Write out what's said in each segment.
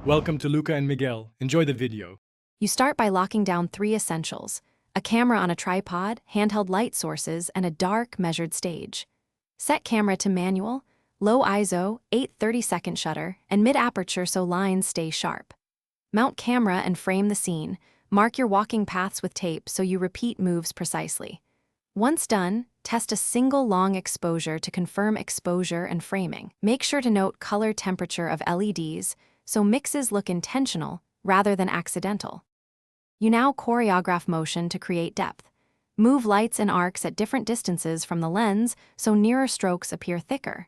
Welcome to Luca and Miguel. Enjoy the video. You start by locking down 3 essentials: a camera on a tripod, handheld light sources, and a dark, measured stage. Set camera to manual, low ISO, 8/32 shutter, and mid-aperture so lines stay sharp. Mount camera and frame the scene. Mark your walking paths with tape so you repeat moves precisely. Once done, test a single long exposure to confirm exposure and framing. Make sure to note color temperature of LEDs so mixes look intentional rather than accidental. You now choreograph motion to create depth. Move lights and arcs at different distances from the lens so nearer strokes appear thicker.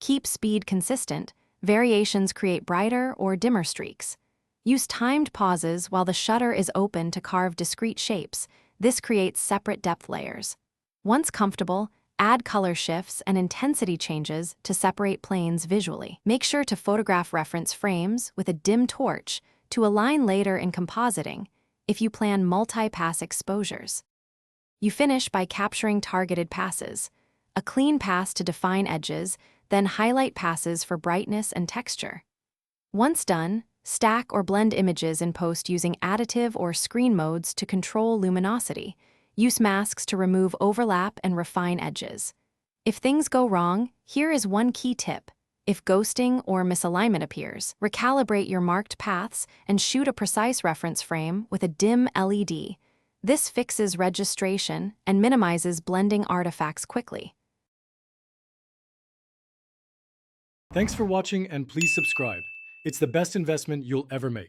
Keep speed consistent. Variations create brighter or dimmer streaks. Use timed pauses while the shutter is open to carve discrete shapes. This creates separate depth layers. Once comfortable, add color shifts and intensity changes to separate planes visually. Make sure to photograph reference frames with a dim torch to align later in compositing if you plan multi-pass exposures. You finish by capturing targeted passes, a clean pass to define edges, then highlight passes for brightness and texture. Once done, stack or blend images in post using additive or screen modes to control luminosity. Use masks to remove overlap and refine edges. If things go wrong, here is one key tip. If ghosting or misalignment appears, recalibrate your marked paths and shoot a precise reference frame with a dim LED. This fixes registration and minimizes blending artifacts quickly. Thanks for watching and please subscribe. It's the best investment you'll ever make.